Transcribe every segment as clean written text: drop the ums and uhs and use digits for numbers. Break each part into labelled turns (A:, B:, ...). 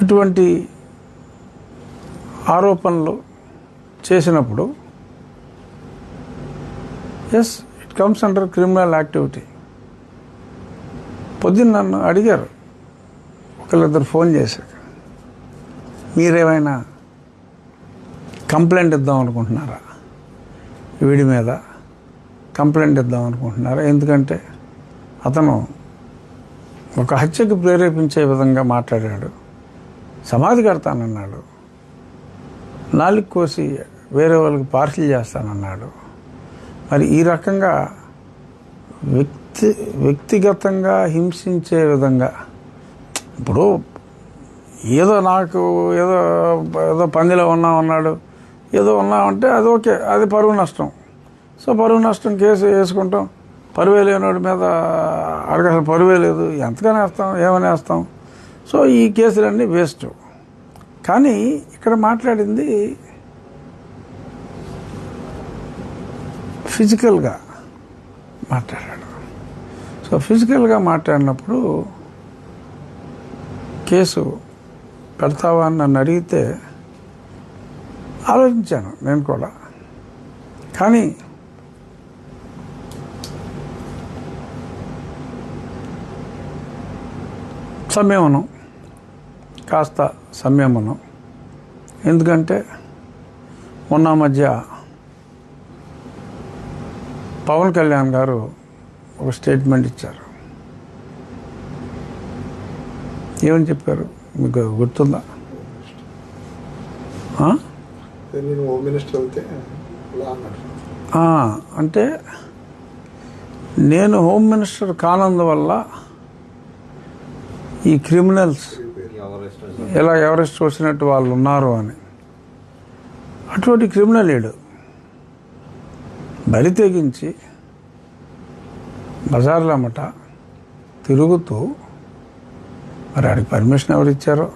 A: ఇటువంటి ఆరోపణలు చేసినప్పుడు yes, it comes under criminal activity. పొద్దున్న నన్ను అడిగారు ఒకళ్ళిద్దరు ఫోన్ చేశాక, మీరేమైనా కంప్లైంట్ ఇద్దాం అనుకుంటున్నారా, వీడి మీద కంప్లైంట్ ఇద్దాం అనుకుంటున్నారా? ఎందుకంటే అతను ఒక హత్యకు ప్రేరేపించే విధంగా మాట్లాడాడు, సమాధి కడతానన్నాడు, నాలుగు కోసి వేరే వాళ్ళకి పార్సిల్ చేస్తానన్నాడు. మరి ఈ రకంగా వ్యక్తిగతంగా హింసించే విధంగా, ఇప్పుడు ఏదో నాకు ఏదో ఏదో పందిలో ఉన్నామన్నాడు, ఏదో ఉన్నామంటే అది ఓకే, అది పరువు నష్టం. సో పరువు నష్టం కేసు వేసుకుంటాం. పరువే లేనివాడి మీద అసలు పరువే లేదు, ఎంతగానే వేస్తాం, ఏమని వేస్తాం. సో ఈ కేసులన్నీ వేస్ట్. కానీ ఇక్కడ మాట్లాడింది ఫిజికల్గా మాట్లాడాడు. సో ఫిజికల్గా మాట్లాడినప్పుడు కేసు పెడతావా అని నన్ను అడిగితే ఆలోచించాను నేను కూడా. కానీ సంయమనం, కాస్త సంయమనం. ఎందుకంటే మొన్న మధ్య పవన్ కళ్యాణ్ గారు ఒక స్టేట్మెంట్ ఇచ్చారు. ఏమని చెప్పారు మీకు గుర్తుందా? అంటే నేను హోమ్ మినిస్టర్ కానందువల్ల ఈ క్రిమినల్స్ ఎలా ఎవరెస్ట్ వచ్చినట్టు వాళ్ళు ఉన్నారు అని. అటువంటి క్రిమినల్ ఏడు బరి తెగించి బజార్లమ్మట తిరుగుతూ, మరి ఆడికి పర్మిషన్ ఎవరు ఇచ్చారో,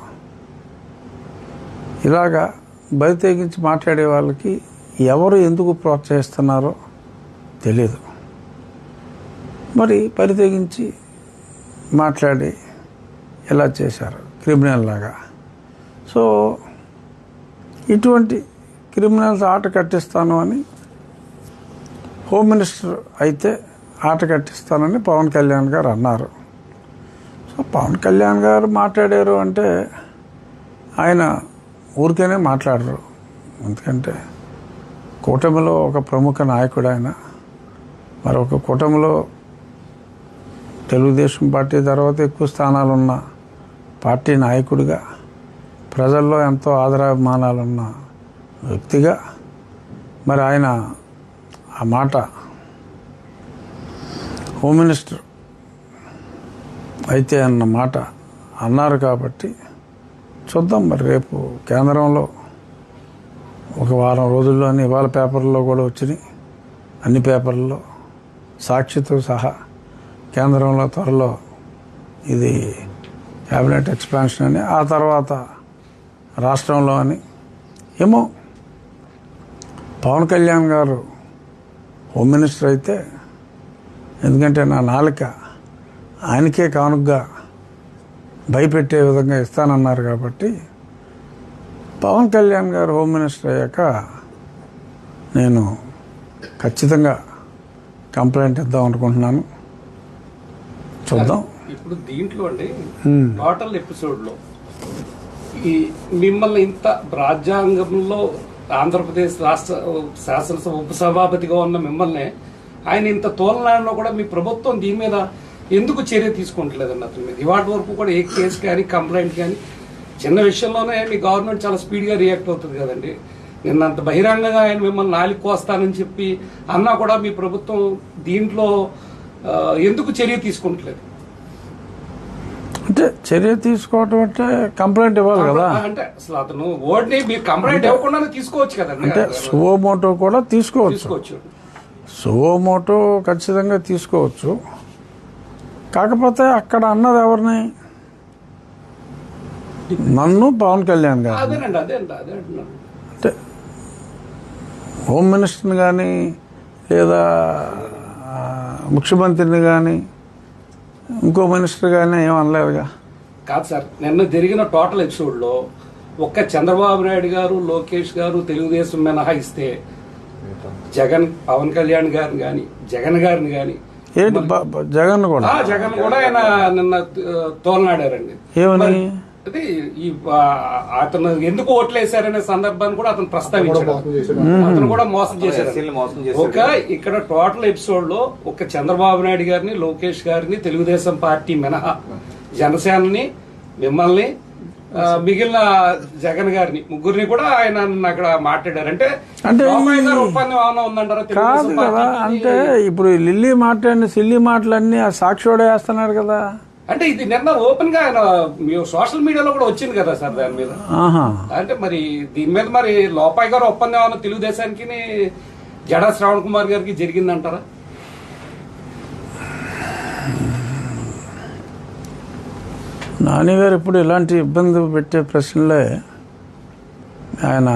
A: ఇలాగా బరి తెగించి మాట్లాడే వాళ్ళకి ఎవరు ఎందుకు ప్రోత్సహిస్తున్నారో తెలియదు. మరి బరి తెగించి మాట్లాడి ఎలా చేశారు క్రిమినల్ లాగా. సో ఇటువంటి క్రిమినల్స్ ఆట కట్టిస్తాను అని, హోమ్ మినిస్టర్ అయితే ఆట కట్టిస్తానని పవన్ కళ్యాణ్ గారు అన్నారు. సో పవన్ కళ్యాణ్ గారు మాట్లాడారు అంటే ఆయన ఊరికేనే మాట్లాడరు. ఎందుకంటే కూటమిలో ఒక ప్రముఖ నాయకుడు ఆయన. మరొక కూటమిలో తెలుగుదేశం పార్టీ తర్వాత ఎక్కువ స్థానాలున్న పార్టీ నాయకుడిగా, ప్రజల్లో ఎంతో ఆదరాభిమానాలున్న వ్యక్తిగా మరి ఆయన ఆ మాట హోమ్ మినిస్టర్ అయితే అన్న మాట అన్నారు. కాబట్టి చూద్దాం మరి రేపు కేంద్రంలో ఒక వారం రోజుల్లోనే, ఇవాళ పేపర్లో కూడా వచ్చినాయి, అన్ని పేపర్లలో సాక్షితో సహా కేంద్రంలో త్వరలో ఇది క్యాబినెట్ ఎక్స్పాన్షన్ అని, ఆ తర్వాత రాష్ట్రంలో అని. ఏమో పవన్ కళ్యాణ్ గారు హోమ్ మినిస్టర్ అయితే, ఎందుకంటే నా నాలుక ఆయనకే కానుగ్గా భయపెట్టే విధంగా ఇస్తానన్నారు కాబట్టి, పవన్ కళ్యాణ్ గారు హోమ్ మినిస్టర్ అయ్యాక నేను ఖచ్చితంగా కంప్లైంట్ ఇద్దాం అనుకుంటున్నాను. చూద్దాం.
B: ఇప్పుడు దీంట్లో అండి టోటల్ ఎపిసోడ్ లో ఈ మిమ్మల్ని ఇంత రాజ్యాంగంలో ఆంధ్రప్రదేశ్ రాష్ట్ర శాసనసభ ఉపసభాపతిగా ఉన్న మిమ్మల్ని ఆయన ఇంత తోలనాడలో కూడా మీ ప్రభుత్వం దీని మీద ఎందుకు చర్య తీసుకుంటలేదండి? అతని మీద ఇవాటి వరకు కూడా ఏ కేసు కానీ కంప్లైంట్ కానీ, చిన్న విషయంలోనే మీ గవర్నమెంట్ చాలా స్పీడ్గా రియాక్ట్ అవుతుంది కదండి. నిన్నంత బహిరంగంగా ఆయన మిమ్మల్ని నాలుగు కోస్తానని చెప్పి అన్నా కూడా మీ ప్రభుత్వం దీంట్లో ఎందుకు చర్య తీసుకుంటలేదు?
A: అంటే చర్య తీసుకోవటం అంటే కంప్లైంట్ ఇవ్వాలి కదా.
B: అంటే అసలు అతను ఓడిని మీరు కంప్లైంట్ ఇవ్వకుండానే తీసుకోవచ్చు కదండి.
A: అంటే సువోమోటో కూడా తీసుకోవచ్చు. సువోమోటో ఖచ్చితంగా తీసుకోవచ్చు. కాకపోతే అక్కడ అన్నది ఎవరిని? నన్ను, పవన్ కళ్యాణ్ గారు. అంటే హోమ్ మినిస్టర్ని కానీ లేదా ముఖ్యమంత్రిని కానీ ఇంకో మినిస్టర్ కానీ ఏమనలేదుగా.
B: కాదు సార్, నిన్న జరిగిన టోటల్ ఎపిసోడ్ లో ఒక్క చంద్రబాబు నాయుడు గారు, లోకేష్ గారు, తెలుగుదేశం మినహాయిస్తే పవన్ కళ్యాణ్ గారిని గాని, జగన్ గారిని గాని,
A: ఏంటి జగన్ కూడా
B: జగన్ కూడా ఆయన నిన్న తోలనాడారండి.
A: ఏమని?
B: అది ఈ అతను ఎందుకు ఓట్లు వేశారనే సందర్భాన్ని కూడా అతను ప్రస్తావించాడు. అతను కూడా మోసం చేశారు. ఒక ఇక్కడ టోటల్ ఎపిసోడ్ లో ఒక చంద్రబాబు నాయుడు గారిని, లోకేష్ గారిని, తెలుగుదేశం పార్టీ మినహా జనసేనని, మిమ్మల్ని, మిగిలిన జగన్ గారిని, ముగ్గురిని కూడా ఆయన అక్కడ మాట్లాడారు. అంటే ఒప్పందం ఏమైనా ఉందంటారా?
A: కాదు కదా. అంటే ఇప్పుడు లిల్లీ మాట్లాడిన సిల్లీ మాటలన్నీ ఆ సాక్షివాడే వేస్తున్నారు కదా.
B: అంటే ఇది నిన్న ఓపెన్ గా ఆయన సోషల్ మీడియాలో కూడా వచ్చింది కదా సార్ దాని మీద. అంటే మరి దీని మీద మరి లోపాయి గారు ఒప్పందం ఏమైనా తెలుగుదేశానికి, జడా శ్రావణ్ కుమార్ గారికి జరిగిందంటారా?
A: నాన్నగారు ఇప్పుడు ఇలాంటి ఇబ్బంది పెట్టే ప్రశ్నలే ఆయన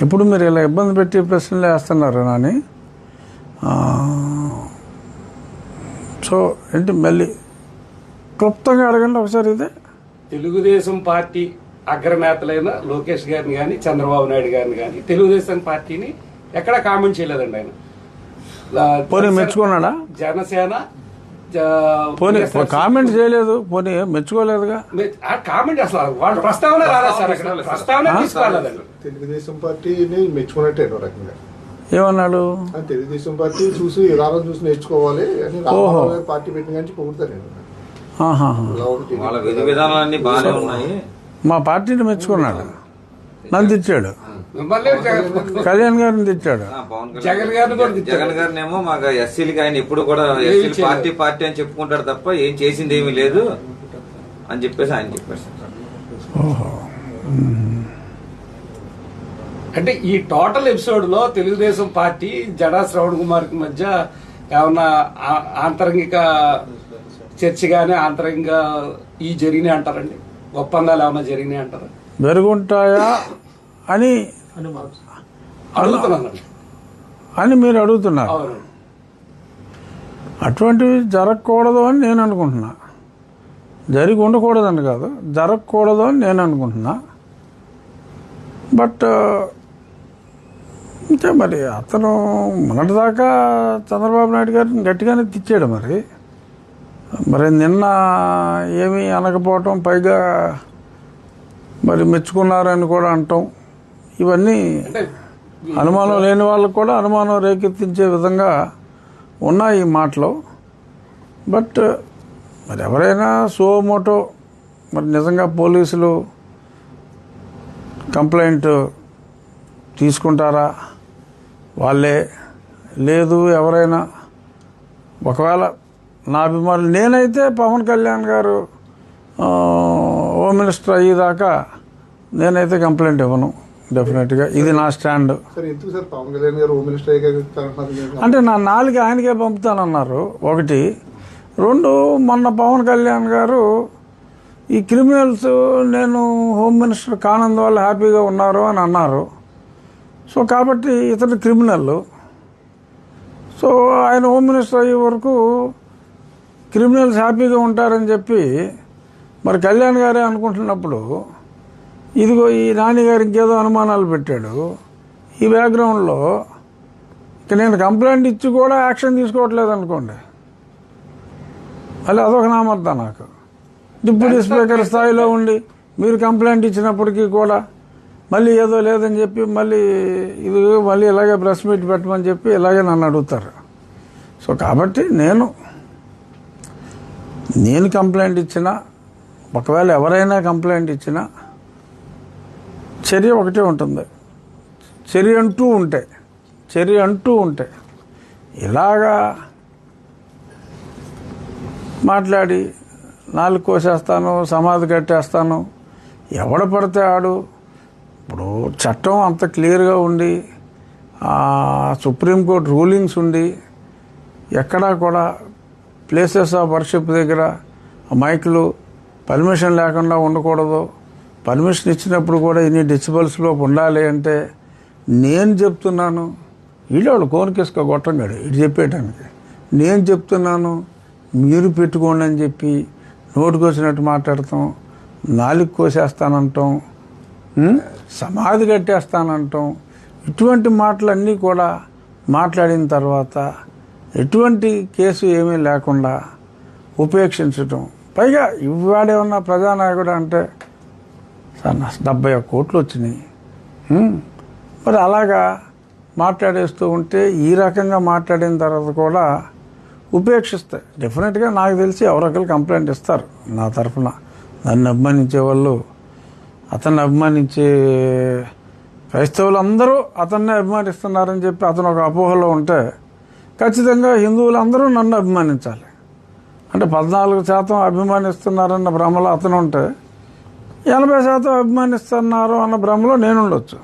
A: ఇప్పుడు మీరు ఇలా ఇబ్బంది పెట్టే ప్రశ్నలే వేస్తున్నారు నాని. సో ఏంటి మళ్ళీ క్లుప్తంగా అడగండి ఒకసారి. ఇదే
B: తెలుగుదేశం పార్టీ అగ్రనేతలైన లోకేష్ గారిని కానీ, చంద్రబాబు నాయుడు గారిని కానీ, తెలుగుదేశం పార్టీని ఎక్కడా కామెంట్ చేయలేదండి ఆయన.
A: పోనీ మెచ్చుకున్నాడా?
B: జనసేన
A: పోనీ కామెంట్ చేయలేదు, పోనీ మెచ్చుకోలేదుగా.
B: కామెంట్ అసలు వాళ్ళ ప్రస్తావన రాలేదు సార్, అక్కడ ప్రస్తావన తీసుకోలేదండి.
C: తెలుగుదేశం పార్టీని మెచ్చుకున్నట్టే రకంగా
A: ఏమన్నాడు?
C: తెలుగుదేశం పార్టీ చూసి రారం చూసి నేర్చుకోవాలి అని పార్టీ పెట్టిన కానీ పొగుడతారు.
D: వాళ్ళ విధి విధానాలన్నీ బాగానే ఉన్నాయి.
A: మా పార్టీని మెచ్చుకున్నాడు, నన్ను తెచ్చాడు, కళ్యాణ్ గారిని తెచ్చాడు,
B: జగన్
D: గారిని ఏమో మాకు ఎస్సీలకి ఆయన ఎప్పుడు కూడా ఎస్సీలు పార్టీ పార్టీ అని చెప్పుకుంటాడు తప్ప ఏం చేసింది ఏమీ లేదు అని చెప్పేసి ఆయన చెప్పారు.
B: అంటే ఈ టోటల్ ఎపిసోడ్ లో తెలుగుదేశం పార్టీ జడా శ్రవణ్ కుమార్ కి మధ్య ఏమన్నా ఆంతరంగిక చర్చ గానీ, ఆంతరంగిక ఈ జరిగినాయి అంటారండి? ఒప్పందాలు ఏమన్నా జరిగినాయి అంటారా?
A: జరుగుంటాయా అని అని మీరు అడుగుతున్నారు. అటువంటివి జరగకూడదు అని నేను అనుకుంటున్నా. జరిగి ఉండకూడదని కాదు, జరగకూడదు అని నేను అనుకుంటున్నా. బట్ అంటే మరి అతను మొన్నటిదాకా చంద్రబాబు నాయుడు గారిని గట్టిగానే తెచ్చాడు. మరి నిన్న ఏమీ అనకపోవటం, పైగా మరి మెచ్చుకున్నారని కూడా అంటాం, ఇవన్నీ అనుమానం లేని వాళ్ళకు కూడా అనుమానం రేకెత్తించే విధంగా ఉన్నాయి ఈ మాటలు. బట్ మరి ఎవరైనా సోమోటో మరి నిజంగా పోలీసులు కంప్లైంట్ తీసుకుంటారా వాళ్ళే, లేదు ఎవరైనా ఒకవేళ నా అభిమానులు, నేనైతే పవన్ కళ్యాణ్ గారు హోమ్ మినిస్టర్ అయ్యేదాకా నేనైతే కంప్లైంట్ ఇవ్వను డెఫినెట్గా. ఇది నా స్టాండ్. అంటే నా 4 ఆయనకే పంపుతానన్నారు ఒకటి. 2 మొన్న పవన్ కళ్యాణ్ గారు ఈ క్రిమినల్స్ నేను హోమ్ మినిస్టర్ కానందువల్ల హ్యాపీగా ఉన్నారు అని అన్నారు. సో కాబట్టి ఇతను క్రిమినల్. సో ఆయన హోమ్ మినిస్టర్ అయ్యే వరకు క్రిమినల్స్ హ్యాపీగా ఉంటారని చెప్పి మరి కళ్యాణ్ గారే అనుకుంటున్నప్పుడు ఇదిగో ఈ నాన్నగారు ఇంకేదో అనుమానాలు పెట్టాడు. ఈ బ్యాక్గ్రౌండ్లో ఇక నేను కంప్లైంట్ ఇచ్చి కూడా యాక్షన్ తీసుకోవట్లేదు అనుకోండి, మళ్ళీ అదొక నామర్థం నాకు. డిప్యూటీ స్పీకర్ స్థాయిలో ఉండి మీరు కంప్లైంట్ ఇచ్చినప్పటికీ కూడా మళ్ళీ ఏదో లేదని చెప్పి మళ్ళీ ఇలాగే ప్రెస్ మీట్ పెట్టమని చెప్పి ఇలాగే నన్ను అడుగుతారు. సో కాబట్టి నేను కంప్లైంట్ ఇచ్చినా, ఒకవేళ ఎవరైనా కంప్లైంట్ ఇచ్చినా చర్య ఒకటే ఉంటుంది. చర్య అంటూ ఉంటే ఇలాగా మాట్లాడి 4 కోసేస్తాను, సమాధి కట్టేస్తాను, ఎవడ పడితే ఆడు. ఇప్పుడు చట్టం అంత క్లియర్గా ఉండి, సుప్రీంకోర్టు రూలింగ్స్ ఉండి, ఎక్కడా కూడా ప్లేసెస్ ఆఫ్ వర్షిప్ దగ్గర మైకులు పర్మిషన్ లేకుండా ఉండకూడదు, పర్మిషన్ ఇచ్చినప్పుడు కూడా ఇన్ని డెసిబల్స్లో ఉండాలి అంటే నేను చెప్తున్నాను. వీళ్ళు కోరికేసుకో గొట్టంగాడు ఇటు చెప్పేయటానికి. నేను చెప్తున్నాను మీరు పెట్టుకోండి అని చెప్పి నోటికి వచ్చినట్టు మాట్లాడతాం, నాలుగు కోసేస్తానంటాం, సమాధి కట్టేస్తానంటాం. ఇటువంటి మాటలన్నీ కూడా మాట్లాడిన తర్వాత ఎటువంటి కేసు ఏమీ లేకుండా ఉపేక్షించటం. పైగా ఇవాడేమన్నా ప్రజానాయకుడు అంటే సార్ 71 కోట్లు వచ్చినాయి, మరి అలాగా మాట్లాడేస్తూ ఉంటే ఈ రకంగా మాట్లాడిన తర్వాత కూడా ఉపేక్షిస్తాయి. డెఫినెట్గా నాకు తెలిసి ఎవరొకరు కంప్లైంట్ ఇస్తారు నా తరఫున. నన్ను అభిమానించే వాళ్ళు, అతన్ని అభిమానించే క్రైస్తవులందరూ అతన్నే అభిమానిస్తున్నారని చెప్పి అతను ఒక అపోహలో ఉంటే ఖచ్చితంగా హిందువులందరూ నన్ను అభిమానించాలి. అంటే 14% అభిమానిస్తున్నారన్న భ్రమలో అతను ఉంటే 80% అభిమానిస్తున్నారు అన్న భ్రమలో నేను ఉండొచ్చు.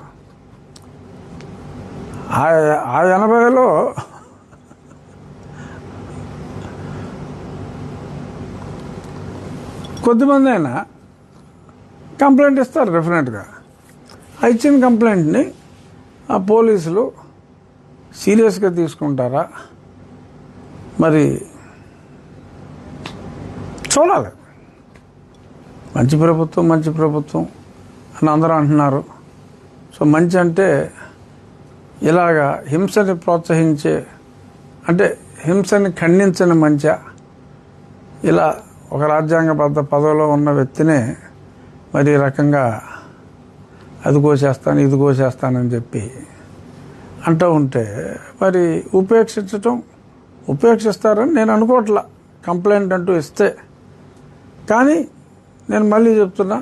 A: ఆ 80లో కొద్దిమంది అయినా కంప్లైంట్ ఇస్తారు డెఫినెట్గా. ఆ ఇచ్చిన కంప్లైంట్ని ఆ పోలీసులు సీరియస్గా తీసుకుంటారా మరి చూడాలి. మంచి ప్రభుత్వం అని అందరూ అంటున్నారు. సో మంచి అంటే ఇలాగా హింసని ప్రోత్సహించే, అంటే హింసని ఖండించని మంచా, ఇలా ఒక రాజ్యాంగబద్ధ పదవిలో ఉన్న వ్యక్తినే మరి ఈ రకంగా అది కోసేస్తాను ఇది కోసేస్తానని చెప్పి అంటూ ఉంటే మరి ఉపేక్షిస్తారని నేను అనుకోవట్లా కంప్లైంట్ అంటూ ఇస్తే. కానీ నేను మళ్ళీ చెప్తున్నా,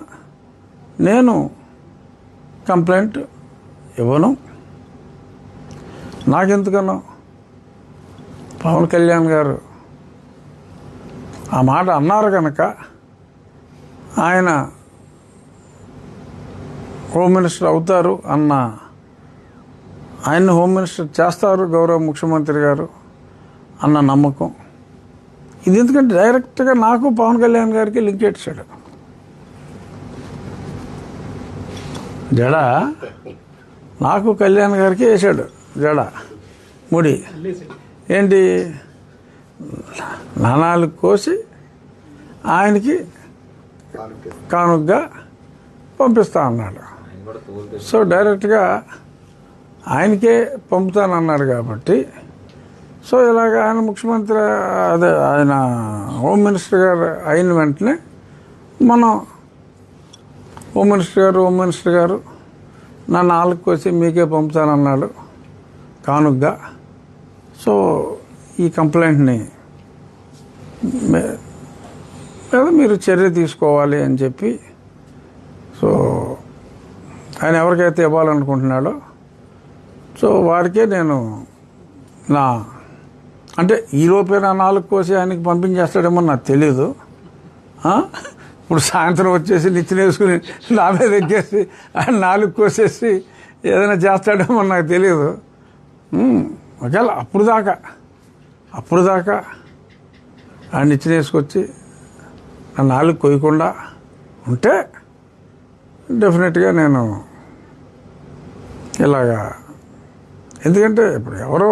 A: నేను కంప్లైంట్ ఇవ్వను. నాకెందుకనో పవన్ కళ్యాణ్ గారు ఆ మాట అన్నారు కనుక ఆయన హోమ్ మినిస్టర్ అవుతారు అన్న, ఆయన్ని హోమ్ మినిస్టర్ చేస్తారు గౌరవ ముఖ్యమంత్రి గారు అన్న నమ్మకం ఇది. ఎందుకంటే డైరెక్ట్గా నాకు పవన్ కళ్యాణ్ గారికి లింక్ చేశాడు. జడ నాకు కళ్యాణ్ గారికి వేసాడు జడ ముడి. ఏంటి, నాణాలు కోసి ఆయనకి కానుగ్గా పంపిస్తా అన్నాడు. సో డైరెక్ట్గా ఆయనకే పంపుతానన్నాడు కాబట్టి, సో ఇలాగ ఆయన ముఖ్యమంత్రి అదే ఆయన హోమ్ మినిస్టర్ గారు అయిన వెంటనే మనం హోమ్ మినిస్టర్ గారు నా నాలుగు కోసి మీకే పంపుతానన్నాడు కానుగ్గా. సో ఈ కంప్లైంట్ని మీద మీరు చర్య తీసుకోవాలి అని చెప్పి, సో ఆయన ఎవరికైతే ఇవ్వాలనుకుంటున్నాడో సో వారికే నేను అంటే ఈలోపే నా నాలుగు కోసి ఆయనకి పంపించేస్తాడేమో నాకు తెలీదు. ఇప్పుడు సాయంత్రం వచ్చేసి నిచ్చినేసుకుని నా మీద ఎక్కేసి ఆయన నాలుగు కోసేసి ఏదైనా చేస్తాడేమో నాకు తెలియదు. ఒకవేళ అప్పుడు దాకా ఆయన నిచ్చినేసుకొచ్చి నా నాలుగు కొయ్యకుండా ఉంటే డెఫినెట్గా నేను ఇలాగా, ఎందుకంటే ఇప్పుడు ఎవరో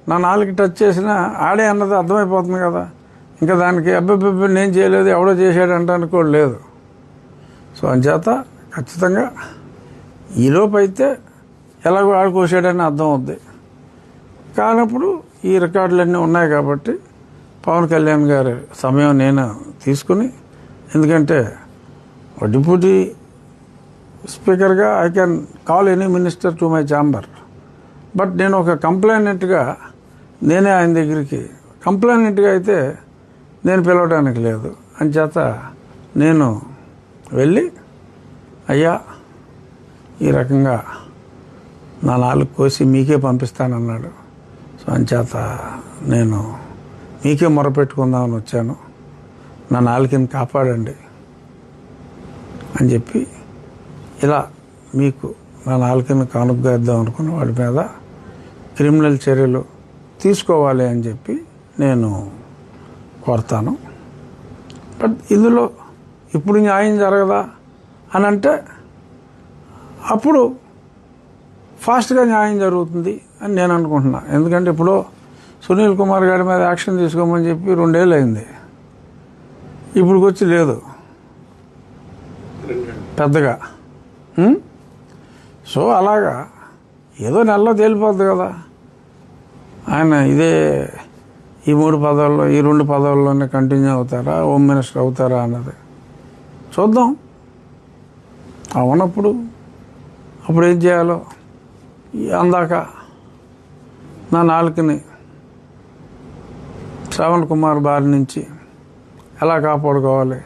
A: నా నాలుగు టచ్ చేసినా ఆడే అన్నది అర్థమైపోతుంది కదా. ఇంకా దానికి అబ్బబ్బబ్బ నేను చేయలేదు ఎవడో చేశాడు అంటానికి కూడా లేదు. సో అంచేత ఖచ్చితంగా ఈలోపు అయితే ఎలాగో ఆడుకోసాడని అర్థం అవుద్ది. కానప్పుడు ఈ రికార్డులన్నీ ఉన్నాయి కాబట్టి పవన్ కళ్యాణ్ గారి సమయం నేను తీసుకుని, ఎందుకంటే డిప్యూటీ స్పీకర్గా I can call any minister to my chamber, but నేను ఒక కంప్లైనెంట్గా నేనే ఆయన దగ్గరికి, కంప్లైనెంట్గా అయితే నేను పిలవడానికి లేదు. అంచేత నేను వెళ్ళి అయ్యా ఈ రకంగా నా నాలుగు కోసి మీకే పంపిస్తానన్నాడు. సో అంచేత నేను మీకే మొరపెట్టుకుందామని వచ్చాను, నా నాలుకని కాపాడండి అని చెప్పి ఇలా మీకు నా నాలుకని కానుగ్గా ఇద్దాం అనుకున్న వాడి మీద క్రిమినల్ చర్యలు తీసుకోవాలి అని చెప్పి నేను కోరుతాను. బట్ ఇందులో ఇప్పుడు న్యాయం జరగదా అని అంటే అప్పుడు ఫాస్ట్గా న్యాయం జరుగుతుంది అని నేను అనుకుంటున్నా. ఎందుకంటే ఇప్పుడు సునీల్ కుమార్ గారి మీద యాక్షన్ తీసుకోమని చెప్పి 2 ఏళ్ళు అయింది. ఇప్పుడుకొచ్చి లేదు పెద్దగా. సో అలాగా ఏదో నెలలో తేలిపోద్ది కదా. ఆయన ఈ 3 పదవుల్లో ఈ 2 పదవుల్లోనే కంటిన్యూ అవుతారా, హోమ్ మినిస్టర్ అవుతారా అన్నది చూద్దాం. ఉన్నప్పుడు అప్పుడు ఏం చేయాలో అందాక నా నాలుకని శ్రవణ్ కుమార్ బారి నుంచి ఎలా కాపాడుకోవాలి